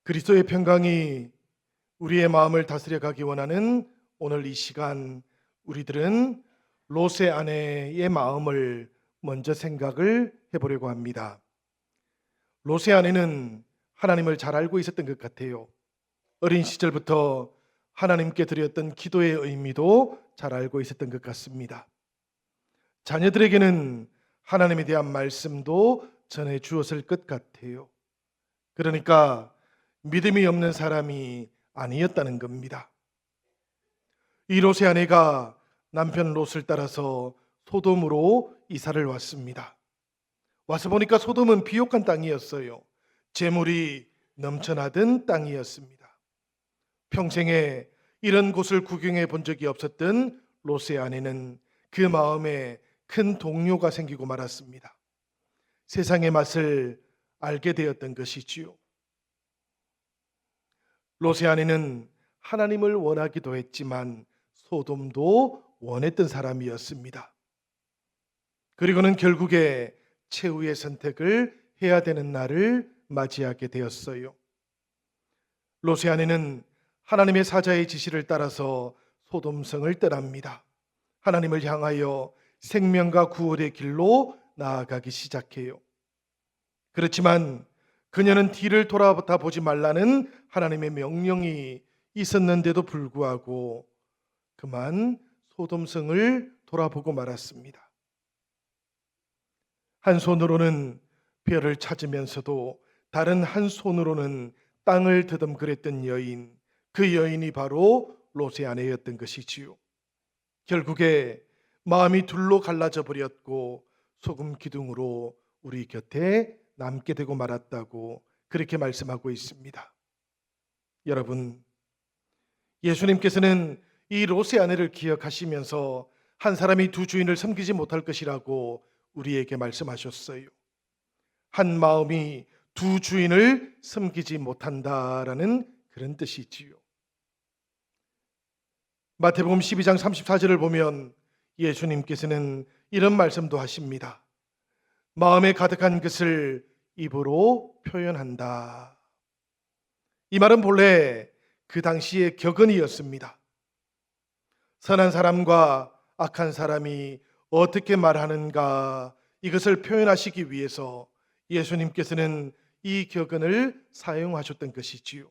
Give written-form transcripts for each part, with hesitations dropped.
그리스도의 평강이 우리의 마음을 다스려 가기 원하는 오늘 이 시간, 우리들은 롯의 아내의 마음을 먼저 생각을 해보려고 합니다. 롯의 아내는 하나님을 잘 알고 있었던 것 같아요. 어린 시절부터 하나님께 드렸던 기도의 의미도 잘 알고 있었던 것 같습니다. 자녀들에게는 하나님에 대한 말씀도 전해 주었을 것 같아요. 그러니까 믿음이 없는 사람이 아니었다는 겁니다. 이 롯의 아내가 남편 롯을 따라서 소돔으로 이사를 왔습니다. 와서 보니까 소돔은 비옥한 땅이었어요. 재물이 넘쳐나던 땅이었습니다. 평생에 이런 곳을 구경해 본 적이 없었던 롯의 아내는 그 마음에 큰 동요가 생기고 말았습니다. 세상의 맛을 알게 되었던 것이지요. 롯의 아내는 하나님을 원하기도 했지만 소돔도 원했던 사람이었습니다. 그리고는 결국에 최후의 선택을 해야 되는 날을 맞이하게 되었어요. 롯의 아내는 하나님의 사자의 지시를 따라서 소돔성을 떠납니다. 하나님을 향하여 생명과 구원의 길로 나아가기 시작해요. 그렇지만 그녀는 뒤를 돌아다 보지 말라는 하나님의 명령이 있었는데도 불구하고 그만 소돔성을 돌아보고 말았습니다. 한 손으로는 별을 찾으면서도 다른 한 손으로는 땅을 더듬거렸던 여인, 그 여인이 바로 롯의 아내였던 것이지요. 결국에 마음이 둘로 갈라져 버렸고 소금 기둥으로 우리 곁에 남게 되고 말았다고 그렇게 말씀하고 있습니다. 여러분, 예수님께서는 이 롯의 아내를 기억하시면서 한 사람이 두 주인을 섬기지 못할 것이라고 우리에게 말씀하셨어요. 한 마음이 두 주인을 섬기지 못한다라는 그런 뜻이지요. 마태복음 12장 34절을 보면 예수님께서는 이런 말씀도 하십니다. 마음에 가득한 것을 입으로 표현한다. 이 말은 본래 그 당시의 격언이었습니다. 선한 사람과 악한 사람이 어떻게 말하는가, 이것을 표현하시기 위해서 예수님께서는 이 격언을 사용하셨던 것이지요.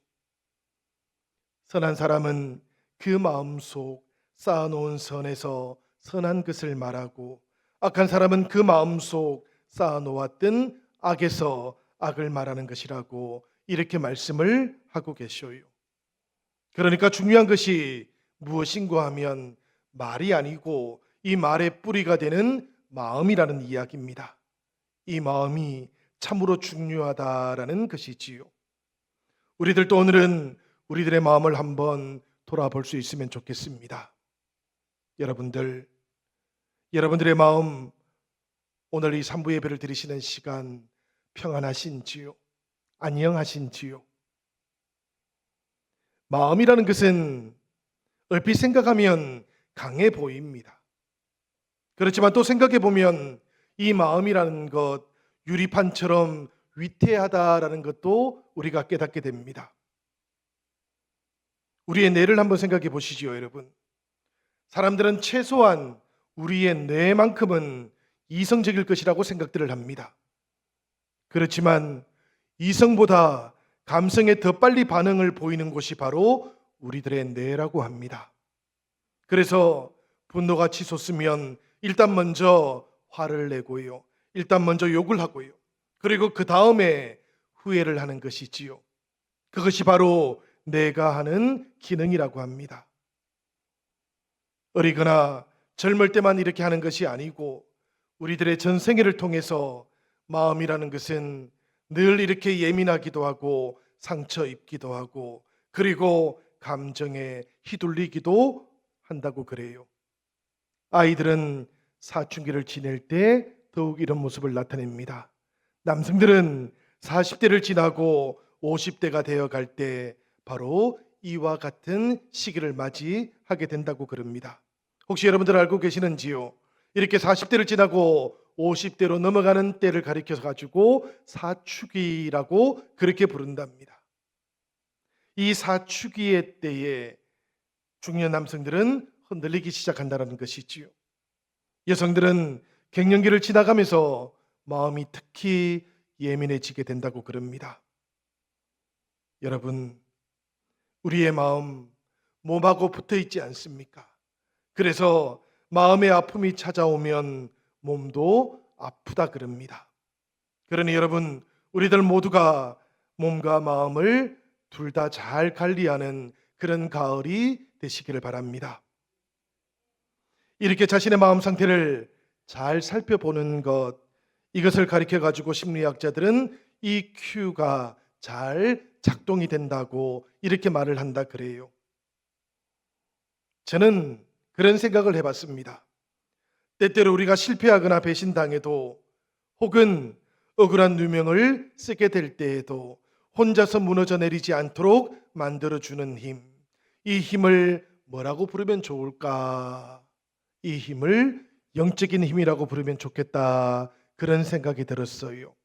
선한 사람은 그 마음속 쌓아놓은 선에서 선한 것을 말하고, 악한 사람은 그 마음속 쌓아놓았던 악에서 악을 말하는 것이라고 이렇게 말씀을 하고 계셔요. 그러니까 중요한 것이 무엇인가 하면 말이 아니고 이 말의 뿌리가 되는 마음이라는 이야기입니다. 이 마음이 참으로 중요하다라는 것이지요. 우리들도 오늘은 우리들의 마음을 한번 돌아볼 수 있으면 좋겠습니다. 여러분들의 마음, 오늘 이 3부 예배를 드리시는 시간 평안하신지요? 안녕하신지요? 마음이라는 것은 얼핏 생각하면 강해 보입니다. 그렇지만 또 생각해 보면 이 마음이라는 것, 유리판처럼 위태하다라는 것도 우리가 깨닫게 됩니다. 우리의 뇌를 한번 생각해 보시지요, 여러분. 사람들은 최소한 우리의 뇌만큼은 이성적일 것이라고 생각들을 합니다. 그렇지만 이성보다 감성에 더 빨리 반응을 보이는 곳이 바로 우리들의 뇌라고 합니다. 그래서 분노가 치솟으면 일단 먼저 화를 내고요. 일단 먼저 욕을 하고요. 그리고 그 다음에 후회를 하는 것이지요. 그것이 바로 뇌가 하는 기능이라고 합니다. 어리거나 젊을 때만 이렇게 하는 것이 아니고 우리들의 전생애를 통해서 마음이라는 것은 늘 이렇게 예민하기도 하고 상처 입기도 하고 그리고 감정에 휘둘리기도 한다고 그래요. 아이들은 사춘기를 지낼 때 더욱 이런 모습을 나타냅니다. 남성들은 40대를 지나고 50대가 되어 갈 때 바로 이와 같은 시기를 맞이하게 된다고 그럽니다. 혹시 여러분들 알고 계시는지요? 이렇게 40대를 지나고 50대로 넘어가는 때를 가리켜서 가지고 사춘기라고 그렇게 부른답니다. 이 사춘기의 때에 중년 남성들은 흔들리기 시작한다는 것이지요. 여성들은 갱년기를 지나가면서 마음이 특히 예민해지게 된다고 그럽니다. 여러분, 우리의 마음 몸하고 붙어 있지 않습니까? 그래서 마음의 아픔이 찾아오면 몸도 아프다 그럽니다. 그러니 여러분, 우리들 모두가 몸과 마음을 둘 다 잘 관리하는 그런 가을이 되시기를 바랍니다. 이렇게 자신의 마음 상태를 잘 살펴보는 것, 이것을 가리켜 가지고 심리학자들은 EQ가 잘 작동이 된다고 이렇게 말을 한다 그래요. 저는 그런 생각을 해봤습니다. 때때로 우리가 실패하거나 배신당해도, 혹은 억울한 누명을 쓰게 될 때에도 혼자서 무너져 내리지 않도록 만들어주는 힘, 이 힘을 뭐라고 부르면 좋을까? 이 힘을 영적인 힘이라고 부르면 좋겠다, 그런 생각이 들었어요.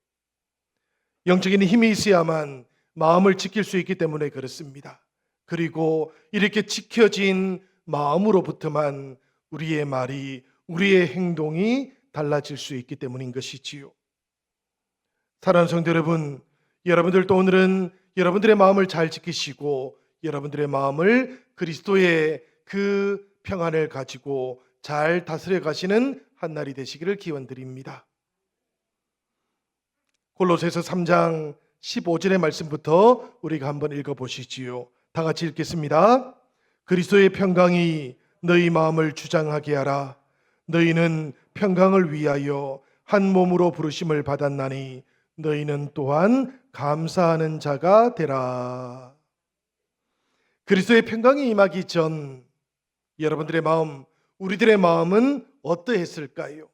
영적인 힘이 있어야만 마음을 지킬 수 있기 때문에 그렇습니다. 그리고 이렇게 지켜진 마음으로부터만 우리의 말이, 우리의 행동이 달라질 수 있기 때문인 것이지요. 사랑하는 성도 여러분, 여러분들도 오늘은 여러분들의 마음을 잘 지키시고 여러분들의 마음을 그리스도의 그 평안을 가지고 잘 다스려 가시는 한날이 되시기를 기원드립니다. 골로새서 3장 15절의 말씀부터 우리가 한번 읽어보시지요. 다 같이 읽겠습니다. 그리스도의 평강이 너희 마음을 주장하게 하라. 너희는 평강을 위하여 한 몸으로 부르심을 받았나니 너희는 또한 감사하는 자가 되라. 그리스도의 평강이 임하기 전 여러분들의 마음, 우리들의 마음은 어떠했을까요?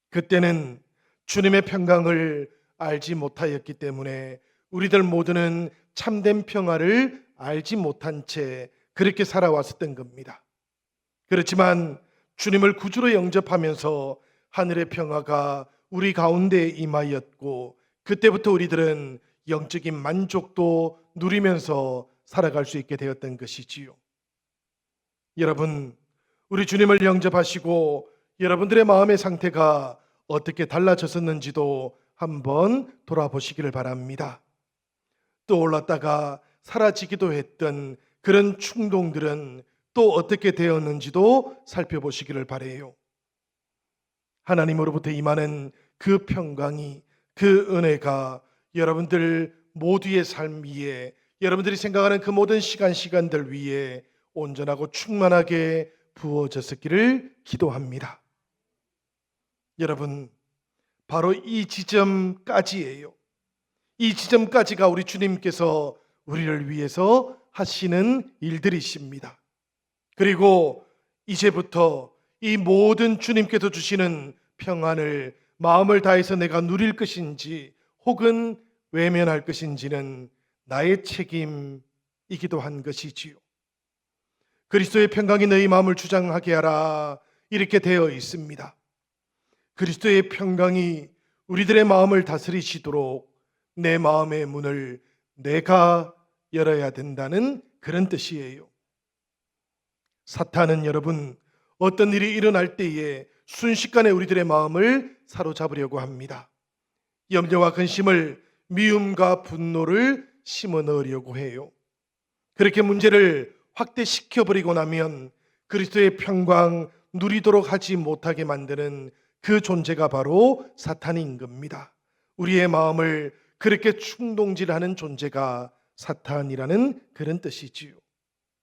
그때는 주님의 평강을 알지 못하였기 때문에 우리들 모두는 참된 평화를 알지 못한 채 그렇게 살아왔었던 겁니다. 그렇지만 주님을 구주로 영접하면서 하늘의 평화가 우리 가운데 임하였고, 그때부터 우리들은 영적인 만족도 누리면서 살아갈 수 있게 되었던 것이지요. 여러분, 우리 주님을 영접하시고 여러분들의 마음의 상태가 어떻게 달라졌었는지도 한번 돌아보시기를 바랍니다. 떠올랐다가 사라지기도 했던 그런 충동들은 또 어떻게 되었는지도 살펴보시기를 바라요. 하나님으로부터 임하는 그 평강이, 그 은혜가 여러분들 모두의 삶 위에, 여러분들이 생각하는 그 모든 시간들 위에 온전하고 충만하게 부어졌기를 기도합니다. 여러분, 바로 이 지점까지예요. 이 지점까지가 우리 주님께서 우리를 위해서 하시는 일들이십니다. 그리고 이제부터 이 모든 주님께서 주시는 평안을 마음을 다해서 내가 누릴 것인지 혹은 외면할 것인지는 나의 책임이기도 한 것이지요. 그리스도의 평강이 너희 마음을 주장하게 하라, 이렇게 되어 있습니다. 그리스도의 평강이 우리들의 마음을 다스리시도록 내 마음의 문을 내가 열어야 된다는 그런 뜻이에요. 사탄은 여러분, 어떤 일이 일어날 때에 순식간에 우리들의 마음을 사로잡으려고 합니다. 염려와 근심을, 미움과 분노를 심어 넣으려고 해요. 그렇게 문제를 확대시켜버리고 나면 그리스도의 평강 누리도록 하지 못하게 만드는 그 존재가 바로 사탄인 겁니다. 우리의 마음을 그렇게 충동질하는 존재가 사탄이라는 그런 뜻이지요.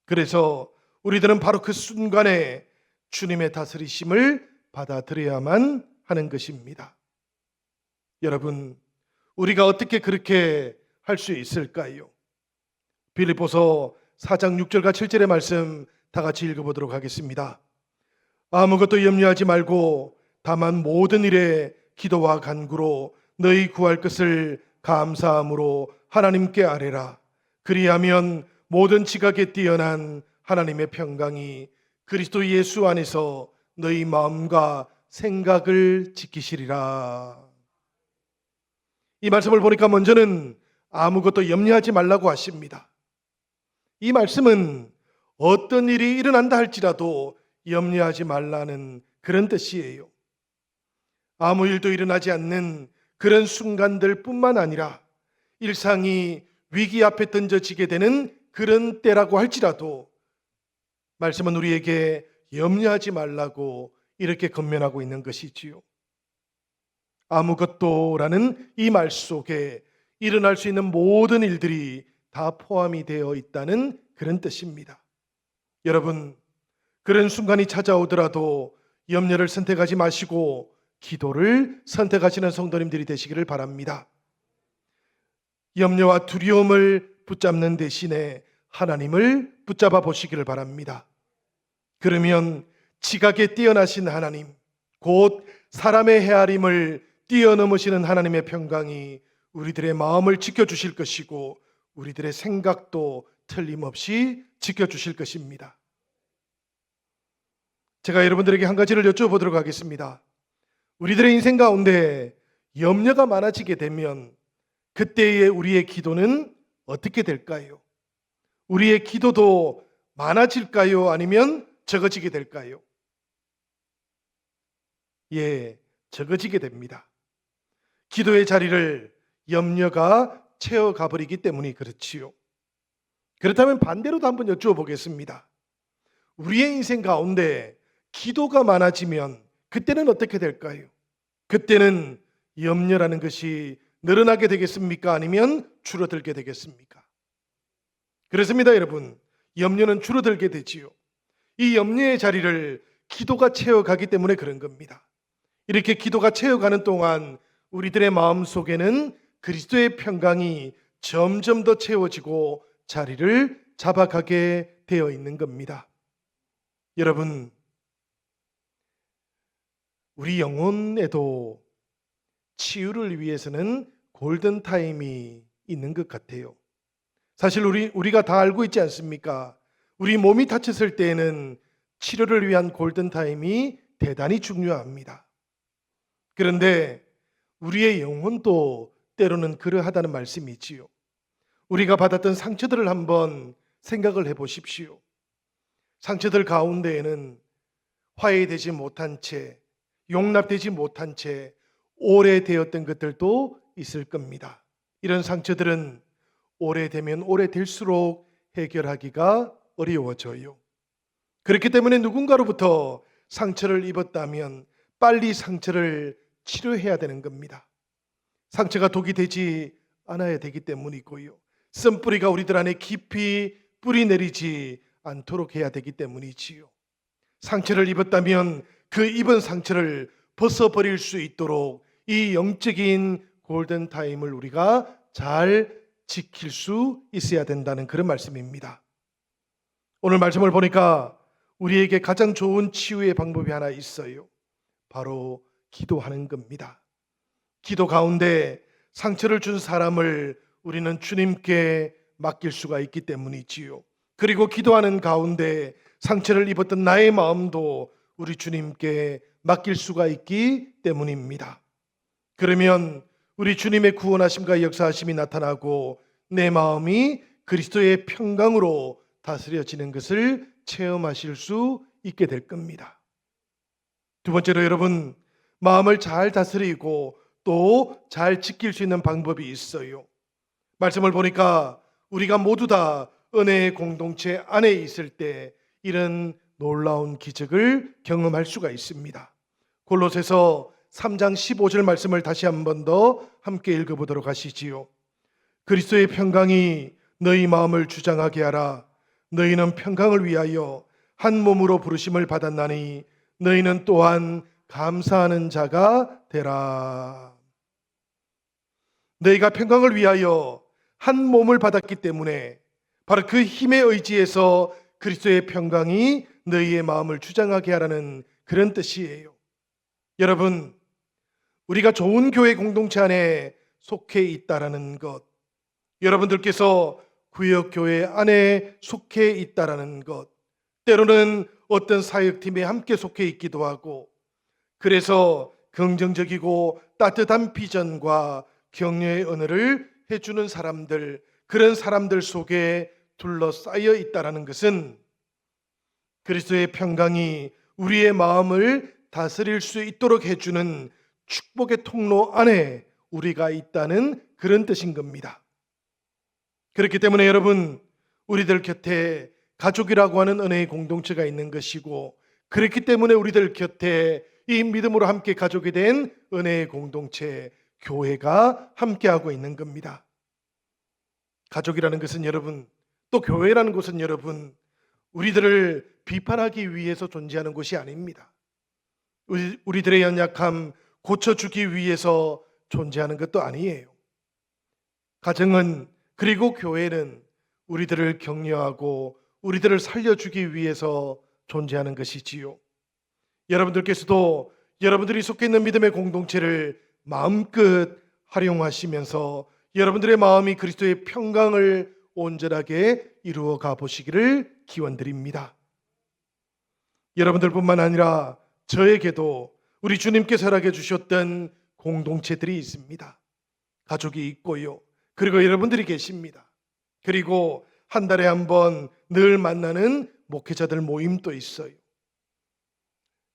그래서 우리들은 바로 그 순간에 주님의 다스리심을 받아들여야만 하는 것입니다. 여러분, 우리가 어떻게 그렇게 할 수 있을까요? 빌립보서 4장 6절과 7절의 말씀 다 같이 읽어보도록 하겠습니다. 아무것도 염려하지 말고 다만 모든 일에 기도와 간구로 너희 구할 것을 감사함으로 하나님께 아뢰라. 그리하면 모든 지각에 뛰어난 하나님의 평강이 그리스도 예수 안에서 너희 마음과 생각을 지키시리라. 이 말씀을 보니까 먼저는 아무것도 염려하지 말라고 하십니다. 이 말씀은 어떤 일이 일어난다 할지라도 염려하지 말라는 그런 뜻이에요. 아무 일도 일어나지 않는 그런 순간들 뿐만 아니라 일상이 위기 앞에 던져지게 되는 그런 때라고 할지라도 말씀은 우리에게 염려하지 말라고 이렇게 권면하고 있는 것이지요. 아무것도라는 이 말 속에 일어날 수 있는 모든 일들이 다 포함이 되어 있다는 그런 뜻입니다. 여러분, 그런 순간이 찾아오더라도 염려를 선택하지 마시고 기도를 선택하시는 성도님들이 되시기를 바랍니다. 염려와 두려움을 붙잡는 대신에 하나님을 붙잡아 보시기를 바랍니다. 그러면 지각에 뛰어나신 하나님, 곧 사람의 헤아림을 뛰어넘으시는 하나님의 평강이 우리들의 마음을 지켜주실 것이고 우리들의 생각도 틀림없이 지켜주실 것입니다. 제가 여러분들에게 한 가지를 여쭤보도록 하겠습니다. 우리들의 인생 가운데 염려가 많아지게 되면 그때의 우리의 기도는 어떻게 될까요? 우리의 기도도 많아질까요? 아니면 적어지게 될까요? 예, 적어지게 됩니다. 기도의 자리를 염려가 채워가 버리기 때문이 그렇지요. 그렇다면 반대로도 한번 여쭈어보겠습니다. 우리의 인생 가운데 기도가 많아지면 그때는 어떻게 될까요? 그때는 염려라는 것이 늘어나게 되겠습니까? 아니면 줄어들게 되겠습니까? 그렇습니다, 여러분. 염려는 줄어들게 되지요. 이 염려의 자리를 기도가 채워가기 때문에 그런 겁니다. 이렇게 기도가 채워가는 동안 우리들의 마음 속에는 그리스도의 평강이 점점 더 채워지고 자리를 잡아가게 되어 있는 겁니다. 여러분, 우리 영혼에도 치유를 위해서는 골든타임이 있는 것 같아요. 사실 우리가 다 알고 있지 않습니까? 우리 몸이 다쳤을 때에는 치료를 위한 골든타임이 대단히 중요합니다. 그런데 우리의 영혼도 때로는 그러하다는 말씀이지요. 우리가 받았던 상처들을 한번 생각을 해보십시오. 상처들 가운데에는 화해되지 못한 채, 용납되지 못한 채 오래되었던 것들도 있을 겁니다. 이런 상처들은 오래되면 오래될수록 해결하기가 어려워져요. 그렇기 때문에 누군가로부터 상처를 입었다면 빨리 상처를 치료해야 되는 겁니다. 상처가 독이 되지 않아야 되기 때문이고요. 쓴뿌리가 우리들 안에 깊이 뿌리 내리지 않도록 해야 되기 때문이지요. 상처를 입었다면 그 입은 상처를 벗어버릴 수 있도록 이 영적인 골든타임을 우리가 잘 지킬 수 있어야 된다는 그런 말씀입니다. 오늘 말씀을 보니까 우리에게 가장 좋은 치유의 방법이 하나 있어요. 바로 기도하는 겁니다. 기도 가운데 상처를 준 사람을 우리는 주님께 맡길 수가 있기 때문이지요. 그리고 기도하는 가운데 상처를 입었던 나의 마음도 우리 주님께 맡길 수가 있기 때문입니다. 그러면 우리 주님의 구원하심과 역사하심이 나타나고 내 마음이 그리스도의 평강으로 다스려지는 것을 체험하실 수 있게 될 겁니다. 두 번째로 여러분, 마음을 잘 다스리고 또 잘 지킬 수 있는 방법이 있어요. 말씀을 보니까 우리가 모두 다 은혜의 공동체 안에 있을 때 이런 놀라운 기적을 경험할 수가 있습니다. 골로새서 3장 15절 말씀을 다시 한 번 더 함께 읽어보도록 하시지요. 그리스도의 평강이 너희 마음을 주장하게 하라. 너희는 평강을 위하여 한 몸으로 부르심을 받았나니 너희는 또한 감사하는 자가 되라. 너희가 평강을 위하여 한 몸을 받았기 때문에 바로 그 힘의 의지에서 그리스도의 평강이 너희의 마음을 주장하게 하라는 그런 뜻이에요. 여러분, 우리가 좋은 교회 공동체 안에 속해 있다라는 것, 여러분들께서 구역교회 안에 속해 있다라는 것, 때로는 어떤 사역팀에 함께 속해 있기도 하고, 그래서 긍정적이고 따뜻한 비전과 격려의 언어를 해주는 사람들, 그런 사람들 속에 둘러싸여 있다라는 것은 그리스도의 평강이 우리의 마음을 다스릴 수 있도록 해주는 축복의 통로 안에 우리가 있다는 그런 뜻인 겁니다. 그렇기 때문에 여러분, 우리들 곁에 가족이라고 하는 은혜의 공동체가 있는 것이고, 그렇기 때문에 우리들 곁에 이 믿음으로 함께 가족이 된 은혜의 공동체, 교회가 함께하고 있는 겁니다. 가족이라는 것은 여러분, 또 교회라는 것은 여러분, 우리들을 비판하기 위해서 존재하는 곳이 아닙니다. 우리들의 연약함 고쳐주기 위해서 존재하는 것도 아니에요. 가정은, 그리고 교회는 우리들을 격려하고 우리들을 살려주기 위해서 존재하는 것이지요. 여러분들께서도 여러분들이 속해 있는 믿음의 공동체를 마음껏 활용하시면서 여러분들의 마음이 그리스도의 평강을 온전하게 이루어 가 보시기를 기원드립니다. 여러분들뿐만 아니라 저에게도 우리 주님께서 허락해 주셨던 공동체들이 있습니다. 가족이 있고요. 그리고 여러분들이 계십니다. 그리고 한 달에 한 번 늘 만나는 목회자들 모임도 있어요.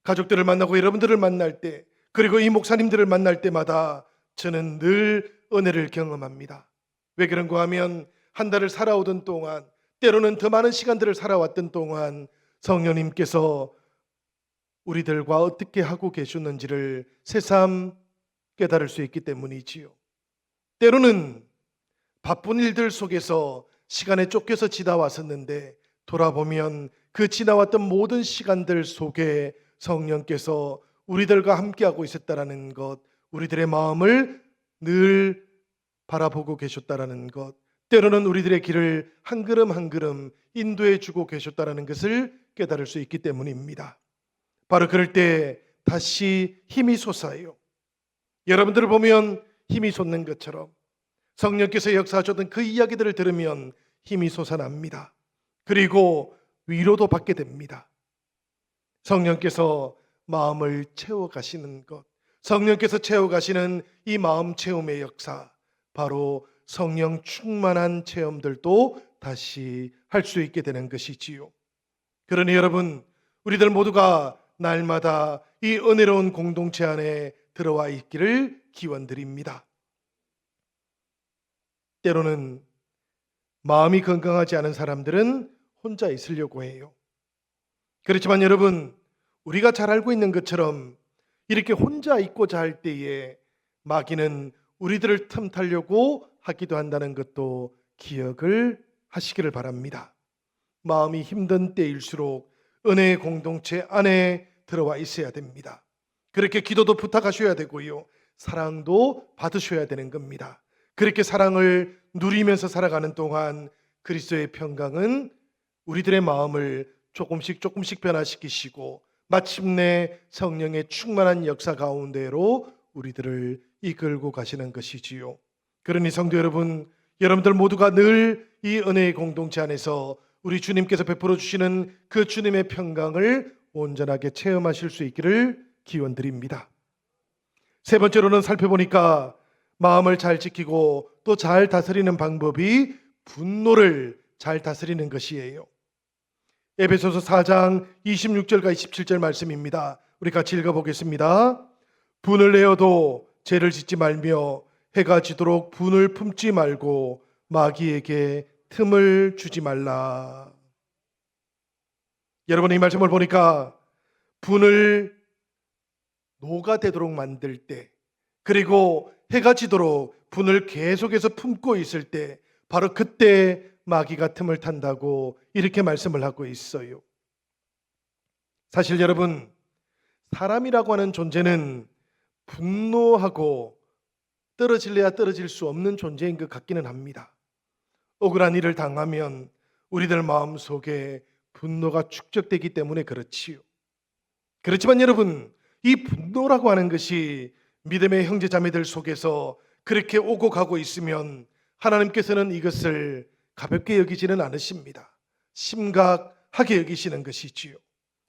가족들을 만나고 여러분들을 만날 때, 그리고 이 목사님들을 만날 때마다 저는 늘 은혜를 경험합니다. 왜 그런가 하면 한 달을 살아오던 동안, 때로는 더 많은 시간들을 살아왔던 동안 성령님께서 우리들과 어떻게 하고 계셨는지를 새삼 깨달을 수 있기 때문이지요. 때로는 바쁜 일들 속에서 시간에 쫓겨서 지나왔었는데 돌아보면 그 지나왔던 모든 시간들 속에 성령께서 우리들과 함께하고 있었다라는 것, 우리들의 마음을 늘 바라보고 계셨다라는 것, 때로는 우리들의 길을 한 걸음 한 걸음 인도해 주고 계셨다라는 것을 깨달을 수 있기 때문입니다. 바로 그럴 때 다시 힘이 솟아요. 여러분들을 보면 힘이 솟는 것처럼 성령께서 역사하셨던 그 이야기들을 들으면 힘이 솟아납니다. 그리고 위로도 받게 됩니다. 성령께서 마음을 채워가시는 것, 성령께서 채워가시는 이 마음 체험의 역사, 바로 성령 충만한 체험들도 다시 할 수 있게 되는 것이지요. 그러니 여러분, 우리들 모두가 날마다 이 은혜로운 공동체 안에 들어와 있기를 기원드립니다. 때로는 마음이 건강하지 않은 사람들은 혼자 있으려고 해요. 그렇지만 여러분, 우리가 잘 알고 있는 것처럼 이렇게 혼자 있고자 할 때에 마귀는 우리들을 틈타려고 하기도 한다는 것도 기억을 하시기를 바랍니다. 마음이 힘든 때일수록 은혜의 공동체 안에 들어와 있어야 됩니다. 그렇게 기도도 부탁하셔야 되고요, 사랑도 받으셔야 되는 겁니다. 그렇게 사랑을 누리면서 살아가는 동안 그리스도의 평강은 우리들의 마음을 조금씩 변화시키시고 마침내 성령의 충만한 역사 가운데로 우리들을 이끌고 가시는 것이지요. 그러니 성도 여러분, 여러분들 모두가 늘 이 은혜의 공동체 안에서 우리 주님께서 베풀어 주시는 그 주님의 평강을 온전하게 체험하실 수 있기를 기원드립니다. 세 번째로는 살펴보니까 마음을 잘 지키고 또 잘 다스리는 방법이 분노를 잘 다스리는 것이에요. 에베소서 4장 26절과 27절 말씀입니다. 우리 같이 읽어보겠습니다. 분을 내어도 죄를 짓지 말며 해가 지도록 분을 품지 말고 마귀에게 틈을 주지 말라. 여러분, 이 말씀을 보니까 분을 노가 되도록 만들 때, 그리고 해가 지도록 분을 계속해서 품고 있을 때, 바로 그때 마귀가 틈을 탄다고 이렇게 말씀을 하고 있어요. 사실 여러분, 사람이라고 하는 존재는 분노하고 떨어질래야 떨어질 수 없는 존재인 것 같기는 합니다. 억울한 일을 당하면 우리들 마음속에 분노가 축적되기 때문에 그렇지요. 그렇지만 여러분, 이 분노라고 하는 것이 믿음의 형제 자매들 속에서 그렇게 오고 가고 있으면 하나님께서는 이것을 가볍게 여기지는 않으십니다. 심각하게 여기시는 것이지요.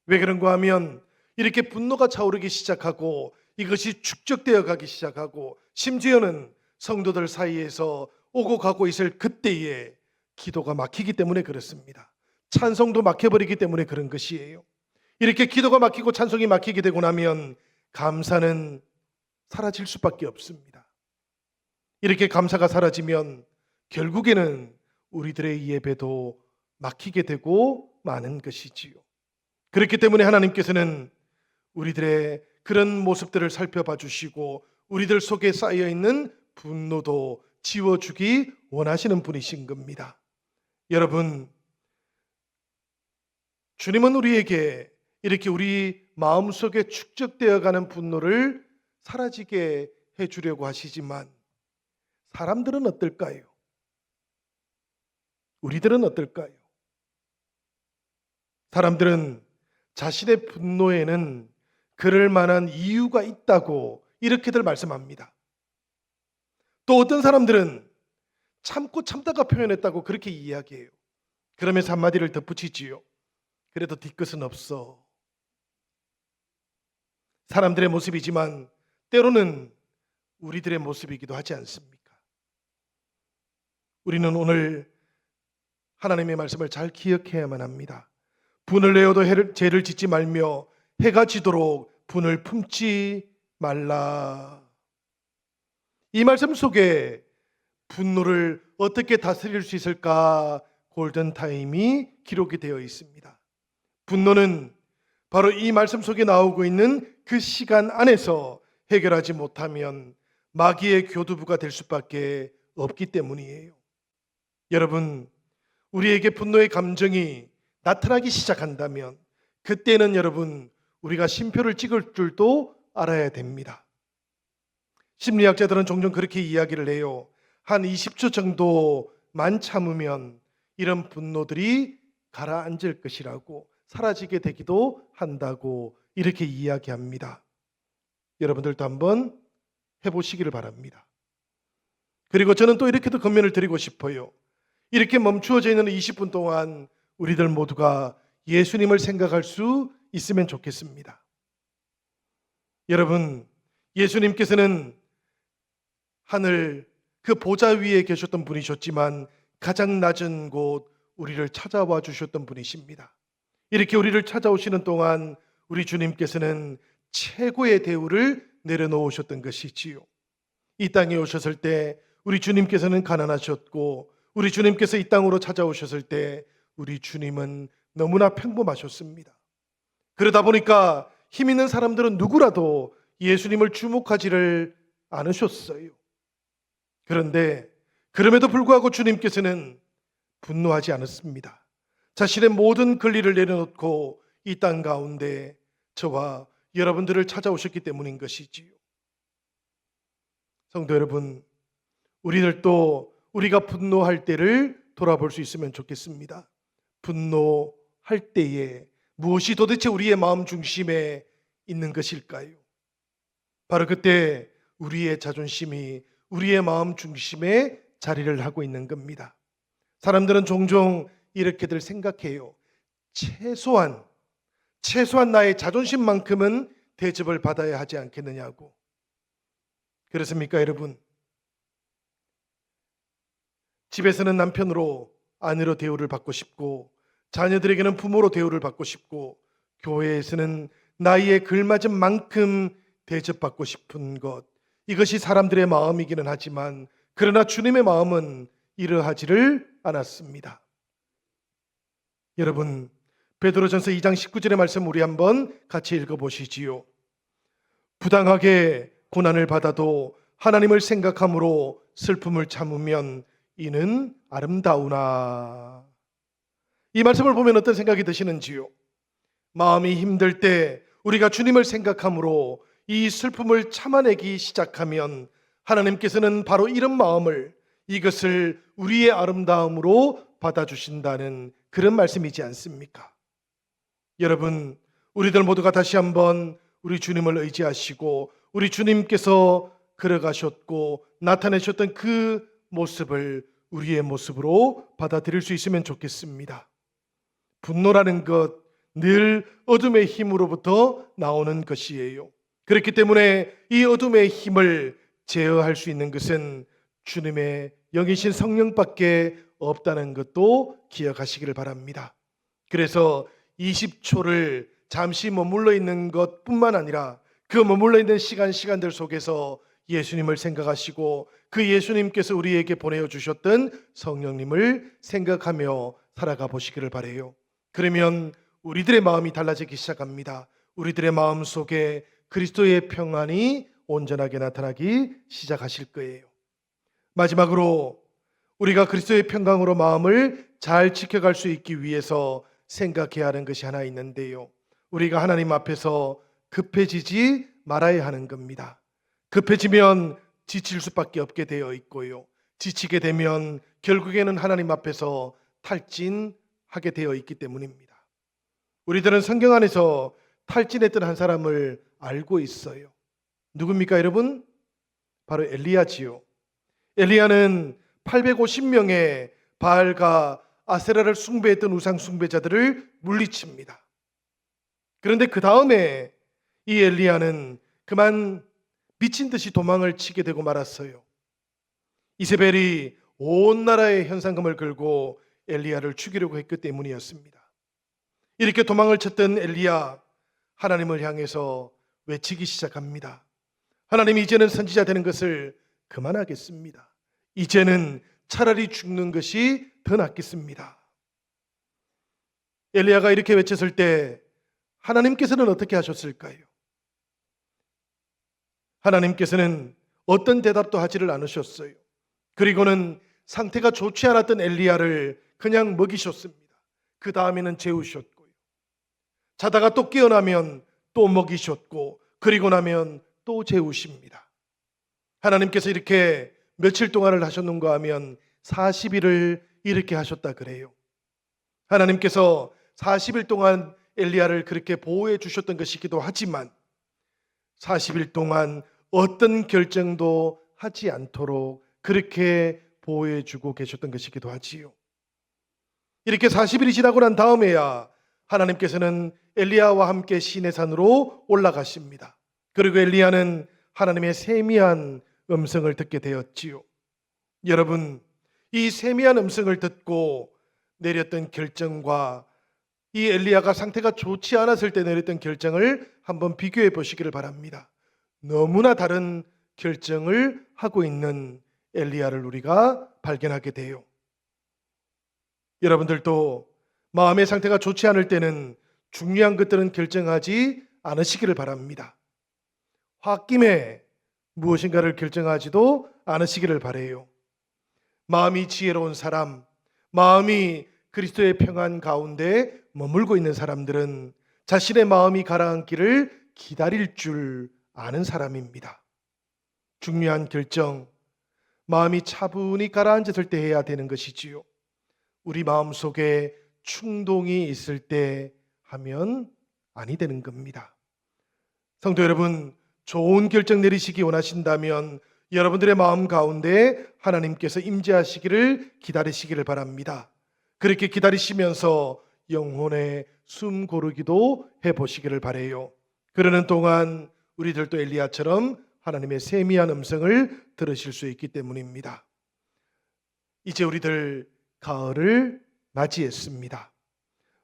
왜 그런가 하면 이렇게 분노가 차오르기 시작하고 이것이 축적되어 가기 시작하고 심지어는 성도들 사이에서 오고 가고 있을 그때에 기도가 막히기 때문에 그렇습니다. 찬송도 막혀버리기 때문에 그런 것이에요. 이렇게 기도가 막히고 찬송이 막히게 되고 나면 감사는 사라질 수밖에 없습니다. 이렇게 감사가 사라지면 결국에는 우리들의 예배도 막히게 되고 마는 것이지요. 그렇기 때문에 하나님께서는 우리들의 그런 모습들을 살펴봐 주시고 우리들 속에 쌓여 있는 분노도 지워주기 원하시는 분이신 겁니다. 여러분, 주님은 우리에게 이렇게 우리 마음속에 축적되어 가는 분노를 사라지게 해주려고 하시지만 사람들은 어떨까요? 우리들은 어떨까요? 사람들은 자신의 분노에는 그럴 만한 이유가 있다고 이렇게들 말씀합니다. 또 어떤 사람들은 참고 참다가 표현했다고 그렇게 이야기해요. 그러면서 한마디를 덧붙이지요. 그래도 뒤끝은 없어. 사람들의 모습이지만 때로는 우리들의 모습이기도 하지 않습니까? 우리는 오늘 하나님의 말씀을 잘 기억해야만 합니다. 분을 내어도 죄를 짓지 말며 해가 지도록 분을 품지 말라. 이 말씀 속에 분노를 어떻게 다스릴 수 있을까 골든타임이 기록이 되어 있습니다. 분노는 바로 이 말씀 속에 나오고 있는 그 시간 안에서 해결하지 못하면 마귀의 교두부가 될 수밖에 없기 때문이에요. 여러분, 우리에게 분노의 감정이 나타나기 시작한다면 그때는 여러분 우리가 쉼표를 찍을 줄도 알아야 됩니다. 심리학자들은 종종 그렇게 이야기를 해요. 한 20초 정도만 참으면 이런 분노들이 가라앉을 것이라고, 사라지게 되기도 한다고 이렇게 이야기합니다. 여러분들도 한번 해보시기를 바랍니다. 그리고 저는 또 이렇게도 권면을 드리고 싶어요. 이렇게 멈추어져 있는 20분 동안 우리들 모두가 예수님을 생각할 수 있으면 좋겠습니다. 여러분, 예수님께서는 하늘 그 보좌 위에 계셨던 분이셨지만 가장 낮은 곳 우리를 찾아와 주셨던 분이십니다. 이렇게 우리를 찾아오시는 동안 우리 주님께서는 최고의 대우를 내려놓으셨던 것이지요. 이 땅에 오셨을 때 우리 주님께서는 가난하셨고, 우리 주님께서 이 땅으로 찾아오셨을 때 우리 주님은 너무나 평범하셨습니다. 그러다 보니까 힘 있는 사람들은 누구라도 예수님을 주목하지를 않으셨어요. 그런데 그럼에도 불구하고 주님께서는 분노하지 않았습니다. 자신의 모든 권리를 내려놓고 이 땅 가운데 저와 여러분들을 찾아오셨기 때문인 것이지요. 성도 여러분, 우리들도 우리가 분노할 때를 돌아볼 수 있으면 좋겠습니다. 분노할 때에 무엇이 도대체 우리의 마음 중심에 있는 것일까요? 바로 그때 우리의 자존심이 우리의 마음 중심에 자리를 하고 있는 겁니다. 사람들은 종종 이렇게들 생각해요. 최소한 나의 자존심만큼은 대접을 받아야 하지 않겠느냐고. 그렇습니까, 여러분? 집에서는 남편으로, 아내로 대우를 받고 싶고, 자녀들에게는 부모로 대우를 받고 싶고, 교회에서는 나이에 걸맞은 만큼 대접받고 싶은 것, 이것이 사람들의 마음이기는 하지만 그러나 주님의 마음은 이러하지를 않았습니다. 여러분, 베드로전서 2장 19절의 말씀 우리 한번 같이 읽어보시지요. 부당하게 고난을 받아도 하나님을 생각함으로 슬픔을 참으면 이는 아름다우나. 이 말씀을 보면 어떤 생각이 드시는지요? 마음이 힘들 때 우리가 주님을 생각함으로 이 슬픔을 참아내기 시작하면 하나님께서는 바로 이런 마음을, 이것을 우리의 아름다움으로 받아주신다는 그런 말씀이지 않습니까? 여러분, 우리들 모두가 다시 한번 우리 주님을 의지하시고 우리 주님께서 걸어가셨고 나타내셨던 그 모습을 우리의 모습으로 받아들일 수 있으면 좋겠습니다. 분노라는 것, 늘 어둠의 힘으로부터 나오는 것이에요. 그렇기 때문에 이 어둠의 힘을 제어할 수 있는 것은 주님의 영이신 성령밖에 없다는 것도 기억하시기를 바랍니다. 그래서 20초를 잠시 머물러 있는 것뿐만 아니라 그 머물러 있는 시간들 속에서 예수님을 생각하시고 그 예수님께서 우리에게 보내주셨던 성령님을 생각하며 살아가 보시기를 바라요. 그러면 우리들의 마음이 달라지기 시작합니다. 우리들의 마음 속에 그리스도의 평안이 온전하게 나타나기 시작하실 거예요. 마지막으로 우리가 그리스도의 평강으로 마음을 잘 지켜갈 수 있기 위해서 생각해야 하는 것이 하나 있는데요. 우리가 하나님 앞에서 급해지지 말아야 하는 겁니다. 급해지면 지칠 수밖에 없게 되어 있고요. 지치게 되면 결국에는 하나님 앞에서 탈진하게 되어 있기 때문입니다. 우리들은 성경 안에서 탈진했던 한 사람을 알고 있어요. 누굽니까 여러분? 바로 엘리야지요. 엘리야는 850명의 바알과 아세라를 숭배했던 우상 숭배자들을 물리칩니다. 그런데 그 다음에 이 엘리야는 그만 미친 듯이 도망을 치게 되고 말았어요. 이세벨이 온 나라의 현상금을 걸고 엘리야를 죽이려고 했기 때문이었습니다. 이렇게 도망을 쳤던 엘리야, 하나님을 향해서 외치기 시작합니다. 하나님, 이제는 선지자 되는 것을 그만하겠습니다. 이제는 차라리 죽는 것이 더 낫겠습니다. 엘리야가 이렇게 외쳤을 때 하나님께서는 어떻게 하셨을까요? 하나님께서는 어떤 대답도 하지를 않으셨어요. 그리고는 상태가 좋지 않았던 엘리야를 그냥 먹이셨습니다. 그 다음에는 재우셨고요. 자다가 또 깨어나면 또 먹이셨고, 그리고 나면 또 재우십니다. 하나님께서 이렇게 며칠 동안을 하셨는가 하면 40일을 이렇게 하셨다 그래요. 하나님께서 40일 동안 엘리야를 그렇게 보호해 주셨던 것이기도 하지만 40일 동안 어떤 결정도 하지 않도록 그렇게 보호해 주고 계셨던 것이기도 하지요. 이렇게 40일이 지나고 난 다음에야 하나님께서는 엘리야와 함께 시내산으로 올라가십니다. 그리고 엘리야는 하나님의 세미한 음성을 듣게 되었지요. 여러분, 이 세미한 음성을 듣고 내렸던 결정과 이 엘리야가 상태가 좋지 않았을 때 내렸던 결정을 한번 비교해 보시기를 바랍니다. 너무나 다른 결정을 하고 있는 엘리야를 우리가 발견하게 돼요. 여러분들도 마음의 상태가 좋지 않을 때는 중요한 것들은 결정하지 않으시기를 바랍니다. 홧김에 무엇인가를 결정하지도 않으시기를 바라요. 마음이 지혜로운 사람, 마음이 그리스도의 평안 가운데 머물고 있는 사람들은 자신의 마음이 가라앉기를 기다릴 줄 아는 사람입니다. 중요한 결정, 마음이 차분히 가라앉았을 때 해야 되는 것이지요. 우리 마음속에 충동이 있을 때 하면 아니 되는 겁니다. 성도 여러분, 좋은 결정 내리시기 원하신다면 여러분들의 마음 가운데 하나님께서 임재하시기를 기다리시기를 바랍니다. 그렇게 기다리시면서 영혼의 숨 고르기도 해보시기를 바라요. 그러는 동안 우리들도 엘리야처럼 하나님의 세미한 음성을 들으실 수 있기 때문입니다. 이제 우리들 가을을 맞이했습니다.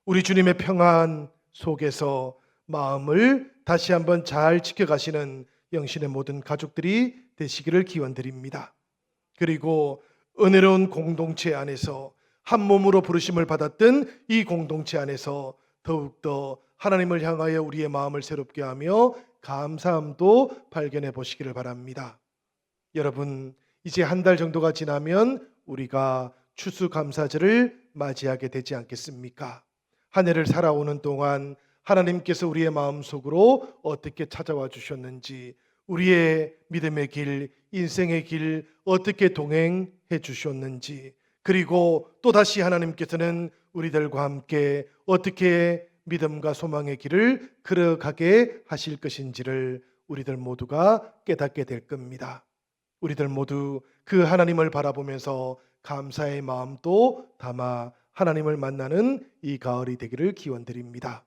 우리 주님의 평안 속에서 마음을 다시 한번 잘 지켜가시는 영신의 모든 가족들이 되시기를 기원드립니다. 그리고 은혜로운 공동체 안에서 한 몸으로 부르심을 받았던 이 공동체 안에서 더욱더 하나님을 향하여 우리의 마음을 새롭게 하며 감사함도 발견해 보시기를 바랍니다. 여러분, 이제 한 달 정도가 지나면 우리가 추수감사절을 맞이하게 되지 않겠습니까? 한 해를 살아오는 동안 하나님께서 우리의 마음속으로 어떻게 찾아와 주셨는지, 우리의 믿음의 길, 인생의 길 어떻게 동행해 주셨는지, 그리고 또다시 하나님께서는 우리들과 함께 어떻게 믿음과 소망의 길을 걸어가게 하실 것인지를 우리들 모두가 깨닫게 될 겁니다. 우리들 모두 그 하나님을 바라보면서 감사의 마음도 담아 하나님을 만나는 이 가을이 되기를 기원드립니다.